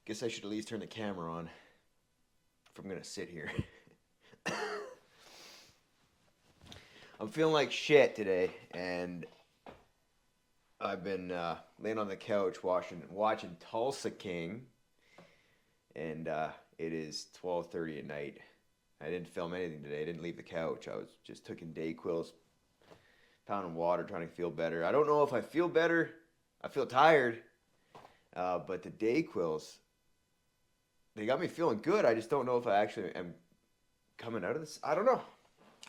Guess I should at least turn the camera on if I'm gonna sit here. I'm feeling like shit today, and I've been laying on the couch watching Tulsa King, and it is 12:30 at night. I didn't film anything today. I didn't leave the couch. I was just taking DayQuils, pounding water, trying to feel better. I don't know if I feel better. I feel tired, but the DayQuils, they got me feeling good. I just don't know if I actually am coming out of this. I don't know.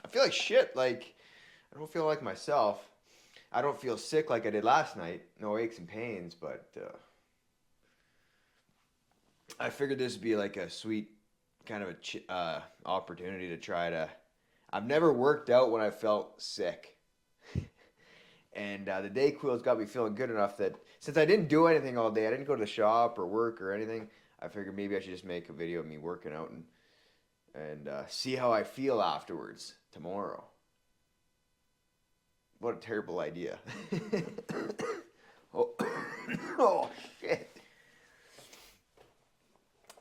I feel like shit. Like, I don't feel like myself. I don't feel sick like I did last night. No aches and pains, but I figured this would be like a sweet kind of opportunity to try to. I've never worked out when I felt sick, and the DayQuil's got me feeling good enough that since I didn't do anything all day, I didn't go to the shop or work or anything. I figured maybe I should just make a video of me working out and see how I feel afterwards tomorrow. What a terrible idea. oh, oh, shit.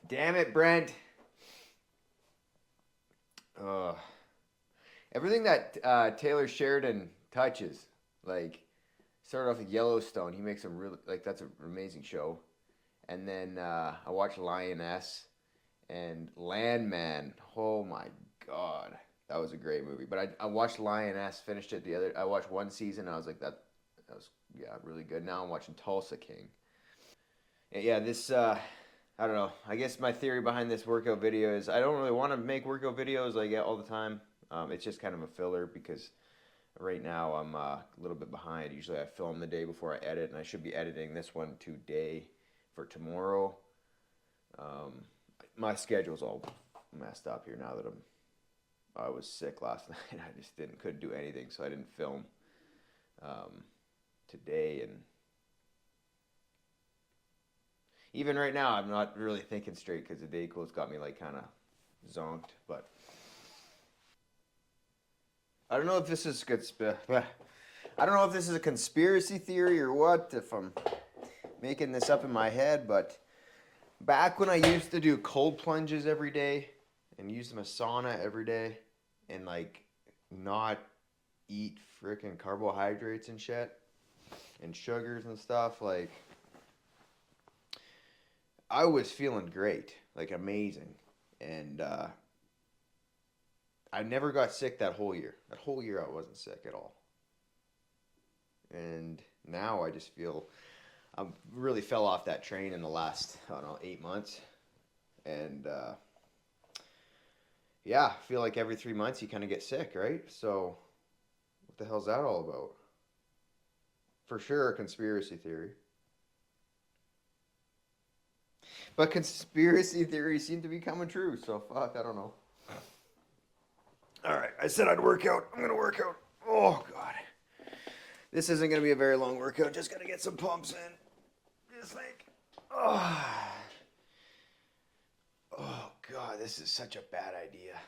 Damn it, Brent. Uh, Everything that Taylor Sheridan touches, like, started off with Yellowstone. He makes a really, like, that's an amazing show. And then I watched Lioness and Landman. Oh my God. That was a great movie. But I watched Lioness, finished it I watched one season, and I was like, that was, yeah, really good. Now I'm watching Tulsa King. And yeah, I don't know. I guess my theory behind this workout video is I don't really want to make workout videos like all the time. It's just kind of a filler because right now I'm a little bit behind. Usually I film the day before I edit, and I should be editing this one today for tomorrow. My schedule's all messed up here now that I was sick last night. I just couldn't do anything, so I didn't film today. And even right now, I'm not really thinking straight because the DayQuil's got me like kind of zonked. But I don't know if this is good. I don't know if this is a conspiracy theory or what. If I'm making this up in my head, but back when I used to do cold plunges every day and use my sauna every day and like not eat freaking carbohydrates and shit and sugars and stuff, like I was feeling great, like amazing. And I never got sick that whole year. That whole year I wasn't sick at all. And now I just feel I really fell off that train in the last, I don't know, 8 months. And yeah, I feel like every 3 months you kind of get sick, right? So what the hell's that all about? For sure, a conspiracy theory. But conspiracy theories seem to be coming true, so fuck, I don't know. All right, I said I'd work out. I'm gonna work out. Oh god, this isn't gonna be a very long workout. Just gonna get some pumps in. Just like, oh, oh god, this is such a bad idea.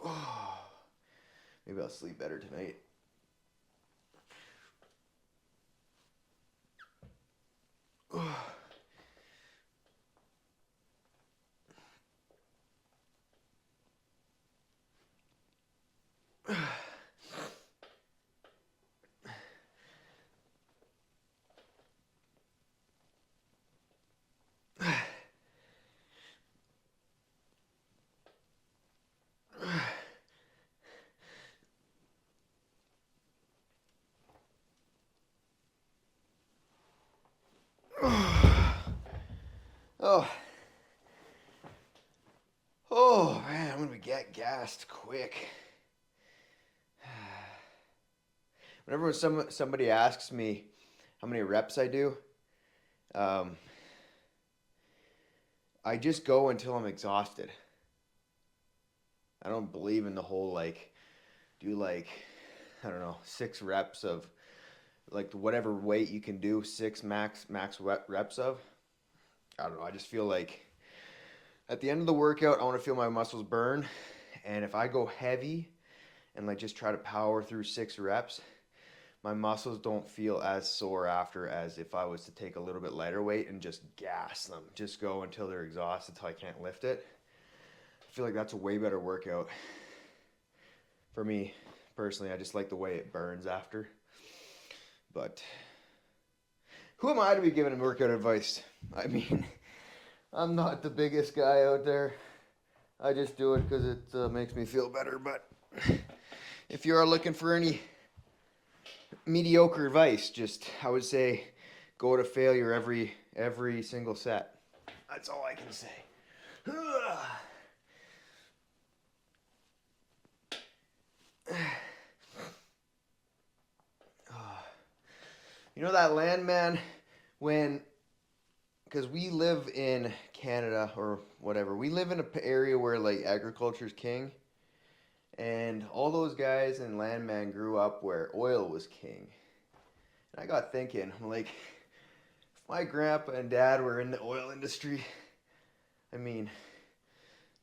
Oh, maybe I'll sleep better tonight. Oh, oh man, I'm gonna get gassed quick. Whenever somebody asks me how many reps I do, um, I just go until I'm exhausted. I don't believe in the whole like do like I don't know 6 reps of like whatever weight you can do 6 max reps of. I don't know. I just feel like at the end of the workout, I want to feel my muscles burn, and if I go heavy and like just try to power through 6 reps, my muscles don't feel as sore after as if I was to take a little bit lighter weight and just gas them. Just go until they're exhausted, until I can't lift it. I feel like that's a way better workout. For me, personally, I just like the way it burns after. But who am I to be giving workout advice? I mean, I'm not the biggest guy out there. I just do it because it makes me feel better. But if you are looking for any mediocre advice, just I would say go to failure every single set. That's all I can say. You know that land, man, because we live in Canada or whatever, we live in an area where like agriculture's king, and all those guys in Landman grew up where oil was king. And I got thinking, I'm like, if my grandpa and dad were in the oil industry, I mean,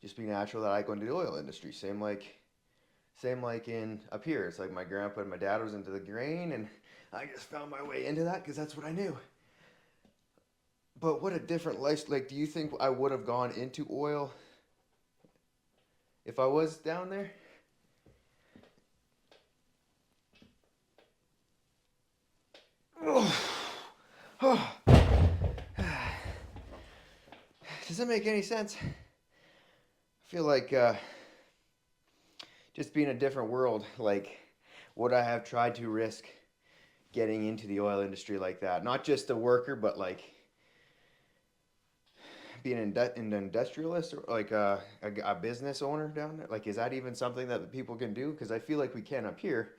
just be natural that I go into the oil industry. Same like in up here. It's like my grandpa and my dad was into the grain, and I just found my way into that because that's what I knew. But what a different life. Like, do you think I would have gone into oil if I was down there? Does that make any sense? I feel like just being a different world, like, would I have tried to risk getting into the oil industry like that? Not just a worker, but like being an industrialist or like a business owner down there. Like, is that even something that people can do? Because I feel like we can up here.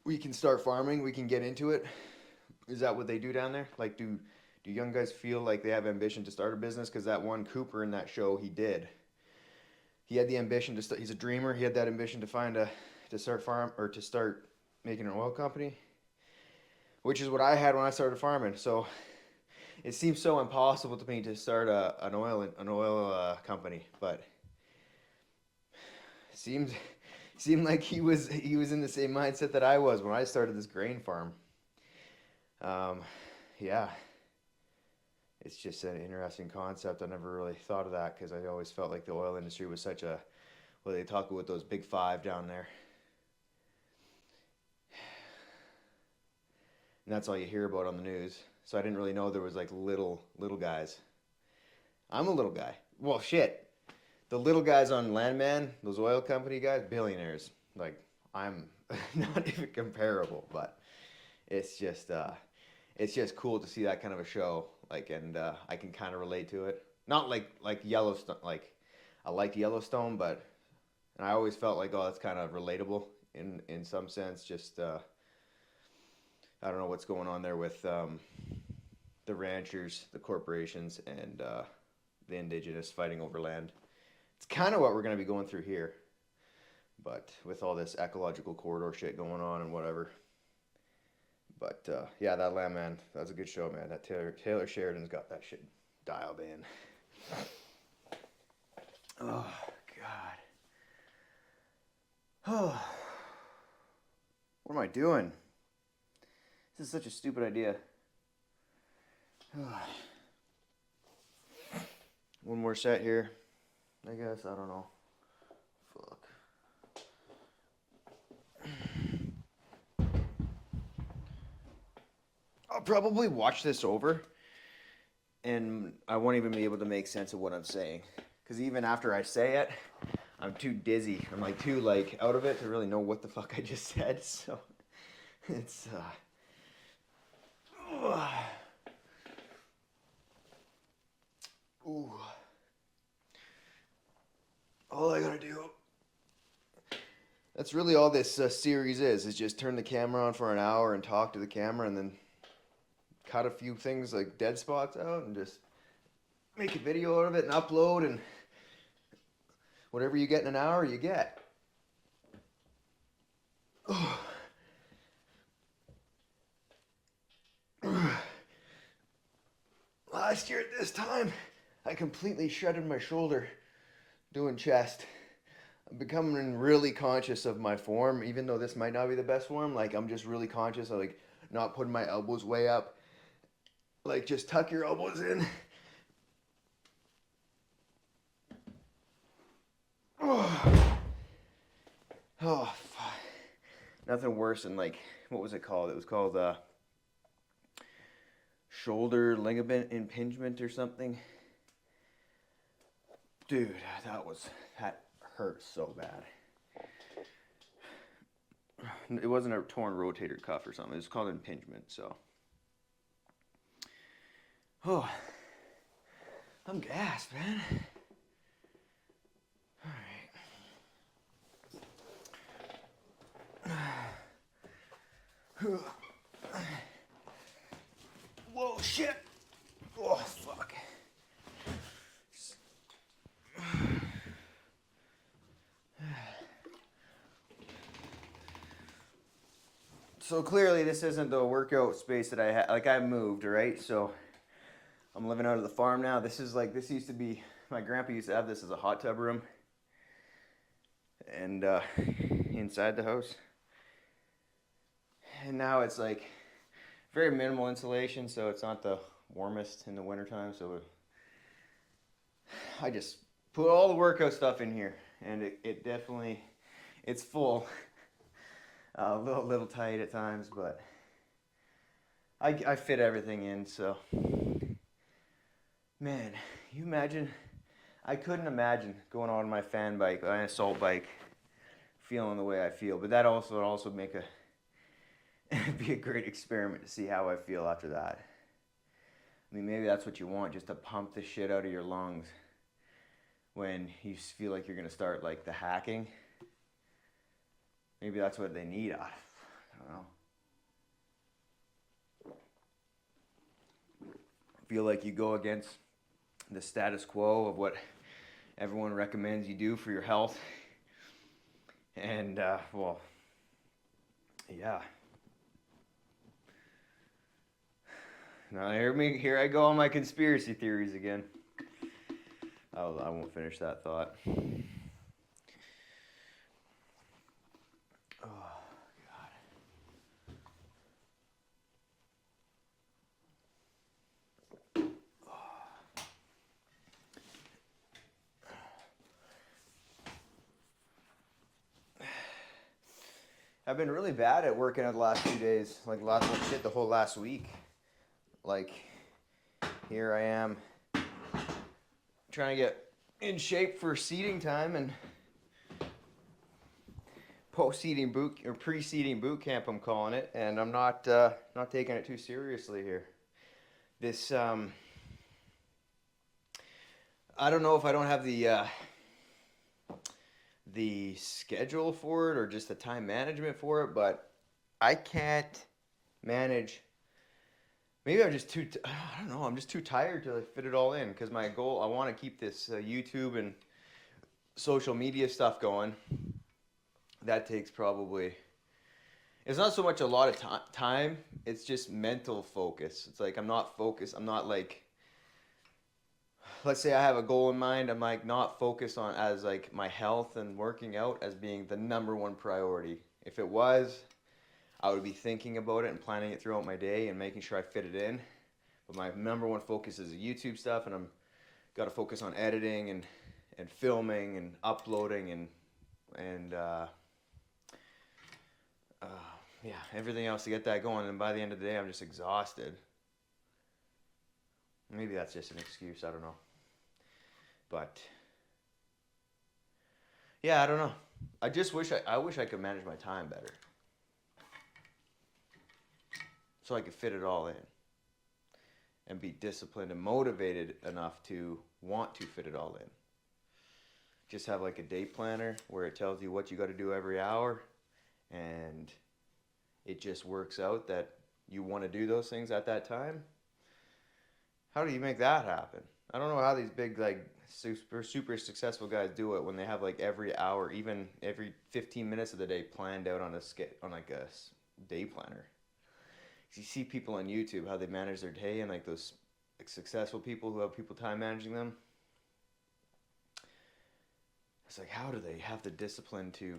We can start farming. We can get into it. Is that what they do down there? Like, do young guys feel like they have ambition to start a business? Because that one Cooper in that show, he did. He had the ambition to start. He's a dreamer. He had that ambition to start farm or to start making an oil company, which is what I had when I started farming. So it seems so impossible to me to start an oil company, but it seemed like he was in the same mindset that I was when I started this grain farm. Yeah, it's just an interesting concept. I never really thought of that because I always felt like the oil industry was such a, well, they talk about those big five down there. And that's all you hear about on the news. So I didn't really know there was like little guys. I'm a little guy. Well, shit. The little guys on Landman, those oil company guys, billionaires. Like, I'm not even comparable, but it's just cool to see that kind of a show. Like, and I can kind of relate to it. Not like Yellowstone. Like, I liked Yellowstone, but and I always felt like, oh, that's kind of relatable in some sense. Just I don't know what's going on there with the ranchers, the corporations, and the indigenous fighting over land. It's kind of what we're going to be going through here, but with all this ecological corridor shit going on and whatever. But yeah, that Landman, that's a good show, man. That Taylor Sheridan's got that shit dialed in. Oh, God. Oh. What am I doing? This is such a stupid idea. One more set here, I guess. I don't know. Fuck. I'll probably watch this over, and I won't even be able to make sense of what I'm saying. Because even after I say it, I'm too dizzy. I'm like too like out of it to really know what the fuck I just said. So it's ooh. All I gotta do. That's really all this series is just turn the camera on for an hour and talk to the camera, and then cut a few things like dead spots out and just make a video out of it and upload, and whatever you get in an hour, you get. Last year at this time, I completely shredded my shoulder doing chest. I'm becoming really conscious of my form, even though this might not be the best form. Like I'm just really conscious of like not putting my elbows way up. Like just tuck your elbows in. Oh, oh fuck. Nothing worse than like what was it called? It was called shoulder ligament impingement or something. Dude, that hurt so bad. It wasn't a torn rotator cuff or something. It was called impingement. So, oh, I'm gassed, man. All right. Whoa, shit. Oh, fuck. So clearly this isn't the workout space that I had. Like I moved, right? So I'm living out of the farm now. This used to be, my grandpa used to have this as a hot tub room. And inside the house. And now it's like very minimal insulation, so it's not the warmest in the wintertime. So I just put all the workout stuff in here, and it definitely, it's full. A little tight at times, but I fit everything in. So, man, you imagine? I couldn't imagine going on my fan bike, an assault bike, feeling the way I feel. But that would also make be a great experiment to see how I feel after that. I mean, maybe that's what you want, just to pump the shit out of your lungs when you feel like you're gonna start like the hacking. Maybe that's what they need. I don't know. I feel like you go against the status quo of what everyone recommends you do for your health. And, well, yeah. Now here I go on my conspiracy theories again. I won't finish that thought. Oh, God. I've been really bad at working out the last few days. Like the whole last week. Like, here I am trying to get in shape for seeding time and post-seeding boot or pre-seeding boot camp, I'm calling it, and I'm not taking it too seriously here. This I don't know if I don't have the schedule for it or just the time management for it, but I can't manage. Maybe I'm just I don't know, I'm just too tired to like fit it all in, because my goal, I want to keep this YouTube and social media stuff going. That takes probably, it's not so much a lot of time, it's just mental focus. It's like I'm not focused, I'm not like, let's say I have a goal in mind, I'm like not focused on as like my health and working out as being the number one priority. If it was, I would be thinking about it and planning it throughout my day and making sure I fit it in. But my number one focus is the YouTube stuff, and I'm got to focus on editing and filming and uploading and yeah, everything else to get that going. And by the end of the day, I'm just exhausted. Maybe that's just an excuse, I don't know. But yeah, I don't know. I just wish I wish I could manage my time better, so I could fit it all in and be disciplined and motivated enough to want to fit it all in. Just have like a day planner where it tells you what you got to do every hour, and it just works out that you want to do those things at that time. How do you make that happen? I don't know how these big like super successful guys do it when they have like every hour, even every 15 minutes of the day planned out on like a day planner. You see people on YouTube how they manage their day, and like those like successful people who have people time managing them. It's like, how do they have the discipline to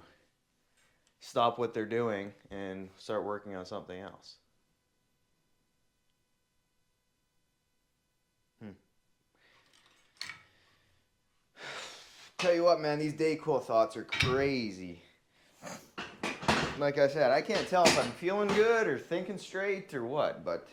stop what they're doing and start working on something else? Tell you what, man, these DayQuil thoughts are crazy. Like I said, I can't tell if I'm feeling good or thinking straight or what, but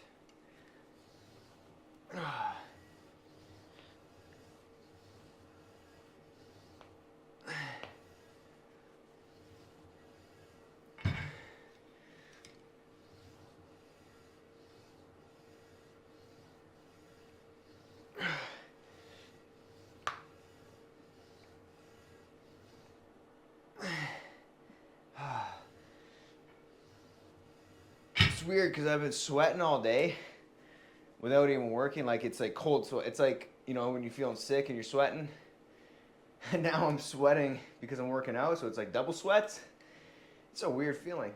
it's weird because I've been sweating all day without even working. Like, it's like cold sweat. It's like, you know, when you're feeling sick and you're sweating. And now I'm sweating because I'm working out, so it's like double sweats. It's a weird feeling.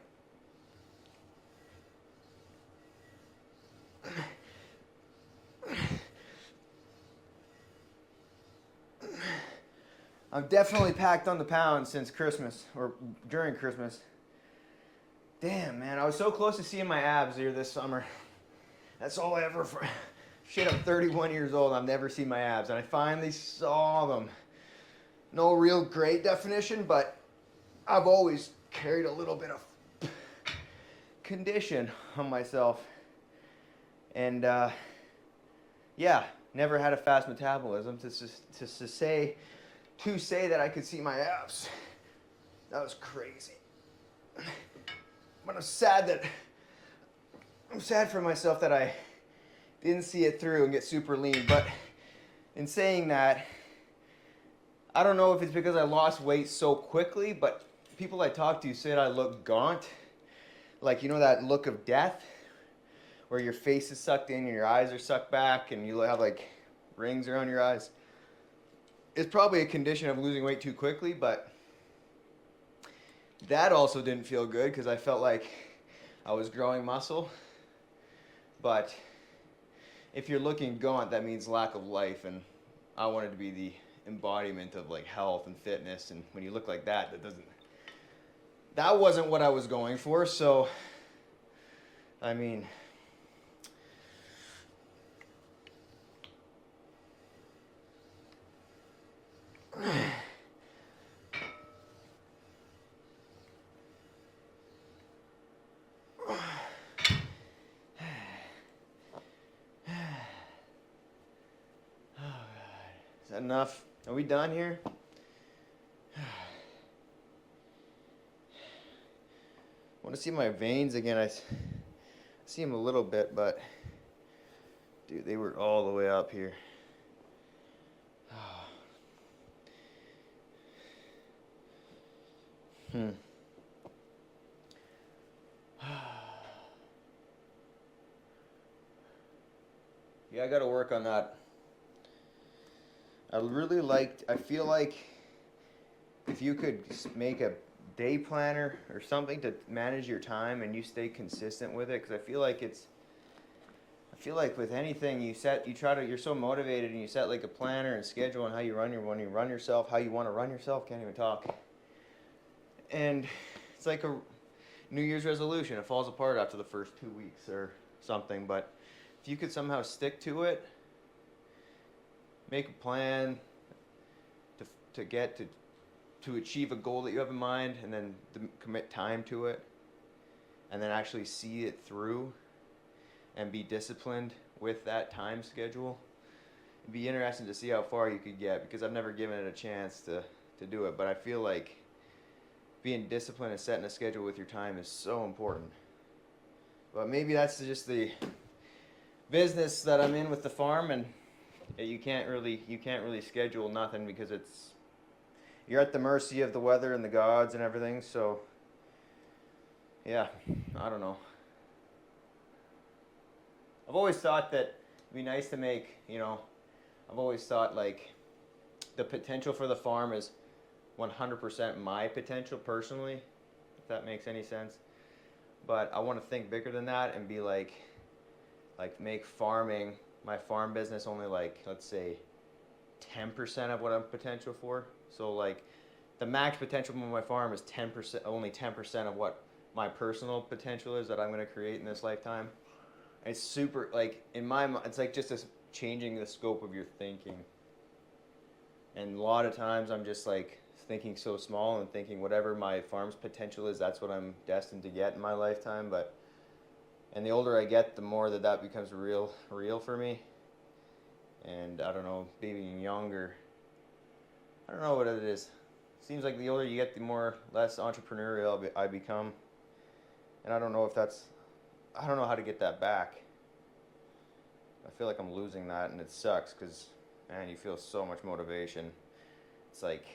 I've definitely packed on the pounds since Christmas, or during Christmas. Damn, man, I was so close to seeing my abs here this summer. That's all I ever... Shit, I'm 31 years old, I've never seen my abs, and I finally saw them. No real great definition, but I've always carried a little bit of condition on myself. And, yeah, never had a fast metabolism. To say that I could see my abs, that was crazy. But I'm sad for myself that I didn't see it through and get super lean. But in saying that, I don't know if it's because I lost weight so quickly, but people I talk to said I look gaunt. Like, you know that look of death? Where your face is sucked in and your eyes are sucked back and you have like rings around your eyes. It's probably a condition of losing weight too quickly, but that also didn't feel good because I felt like I was growing muscle. But if you're looking gaunt, that means lack of life, and I wanted to be the embodiment of like health and fitness, and when you look like that, that wasn't what I was going for. So I mean, is that enough? Are we done here? I want to see my veins again. I see them a little bit, but dude, they were all the way up here. Yeah, I got to work on that. I feel like if you could make a day planner or something to manage your time and you stay consistent with it, because I feel like with anything you're so motivated and you set like a planner and schedule on how you run yourself, how you want to run yourself, can't even talk. And it's like a New Year's resolution. It falls apart after the first 2 weeks or something, but if you could somehow stick to it, make a plan to achieve a goal that you have in mind, and then commit time to it, and then actually see it through and be disciplined with that time schedule. It'd be interesting to see how far you could get, because I've never given it a chance to do it, but I feel like being disciplined and setting a schedule with your time is so important. But maybe that's just the business that I'm in with the farm, and you can't really schedule nothing because you're at the mercy of the weather and the gods and everything. So yeah, I don't know. I've always thought that it'd be nice to make, I've always thought like the potential for the farm is 100% my potential personally, if that makes any sense. But I want to think bigger than that and be like make farming, my farm business, only like, let's say 10% of what I'm potential for. So like the max potential of my farm is 10%, only 10% of what my personal potential is that I'm going to create in this lifetime. And it's super, like, in my mind, it's like just this changing the scope of your thinking. And a lot of times I'm just like thinking so small and thinking whatever my farm's potential is, that's what I'm destined to get in my lifetime. And the older I get, the more that becomes real for me. And I don't know, being younger, I don't know what it is. Seems like the older you get, the less entrepreneurial I become. And I don't know how to get that back. I feel like I'm losing that, and it sucks because, man, you feel so much motivation. It's like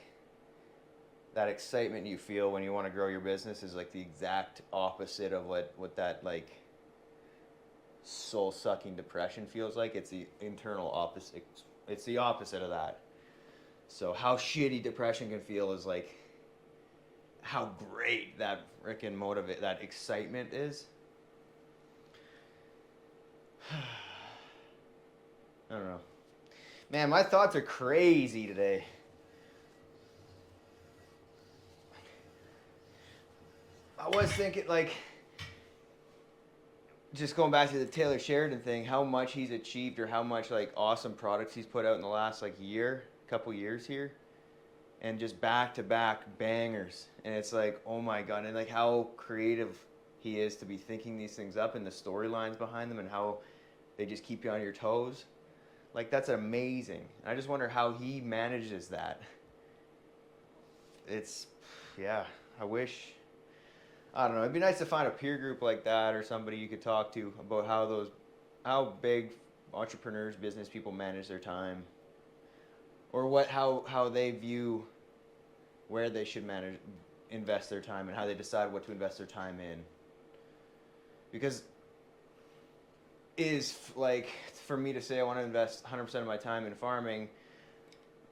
that excitement you feel when you want to grow your business is like the exact opposite of what that like soul-sucking depression feels like. It's the internal opposite. It's the opposite of that. So how shitty depression can feel is like how great that freaking that excitement is. I don't know. Man, my thoughts are crazy today. I was thinking, like, just going back to the Taylor Sheridan thing, how much he's achieved or how much, like, awesome products he's put out in the last, like, couple years here. And just back-to-back bangers. And it's like, oh my God. And, like, how creative he is to be thinking these things up and the storylines behind them and how they just keep you on your toes. Like, that's amazing. I just wonder how he manages that. Yeah, I don't know. It'd be nice to find a peer group like that or somebody you could talk to about how big entrepreneurs, business people manage their time. Or how they view where they should invest their time and how they decide what to invest their time in. Because is like for me to say I want to invest 100% of my time in farming,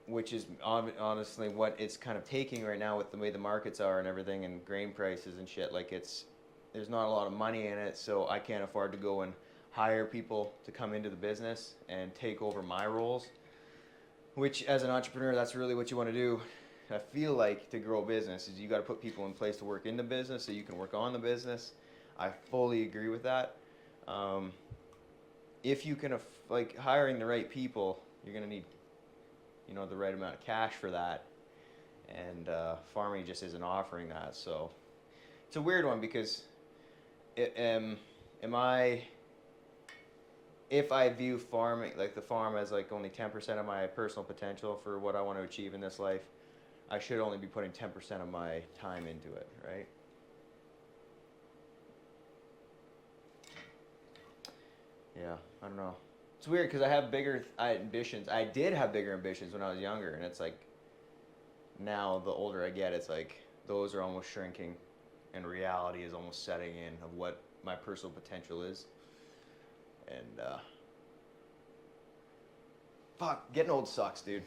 which is honestly what it's kind of taking right now with the way the markets are and everything and grain prices and shit. Like there's not a lot of money in it, so I can't afford to go and hire people to come into the business and take over my roles. Which, as an entrepreneur, that's really what you want to do. I feel like to grow a business is you got to put people in place to work in the business so you can work on the business. I fully agree with that. If you can, like, hiring the right people, you're going to need, the right amount of cash for that. And farming just isn't offering that. So it's a weird one because if I view farming, like the farm, as like only 10% of my personal potential for what I want to achieve in this life, I should only be putting 10% of my time into it, right? Yeah, I don't know. It's weird because I have bigger ambitions. I did have bigger ambitions when I was younger, and it's like now the older I get, it's like those are almost shrinking, and reality is almost setting in of what my personal potential is. And fuck, getting old sucks, dude.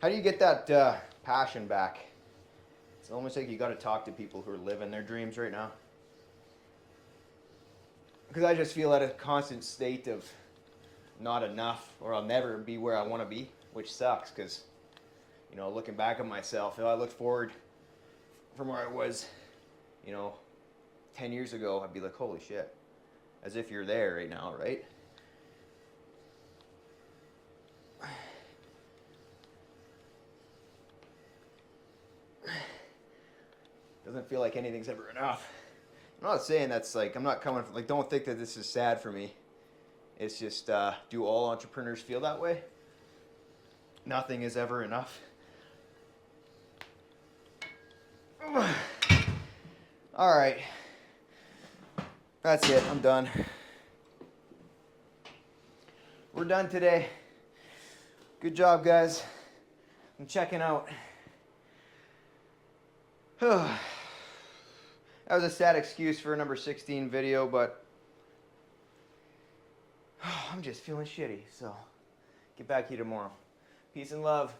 How do you get that passion back? It's almost like you got to talk to people who are living their dreams right now. Because I just feel at a constant state of not enough, or I'll never be where I want to be, which sucks because, looking back at myself, if I looked forward from where I was, 10 years ago, I'd be like, holy shit. As if you're there right now, right? Doesn't feel like anything's ever enough. I'm not saying that's like, I'm not coming from, like, don't think that this is sad for me. It's just, do all entrepreneurs feel that way? Nothing is ever enough. All right. That's it. I'm done. We're done today. Good job, guys. I'm checking out. That was a sad excuse for a number 16 video, but I'm just feeling shitty, so get back to you tomorrow. Peace and love.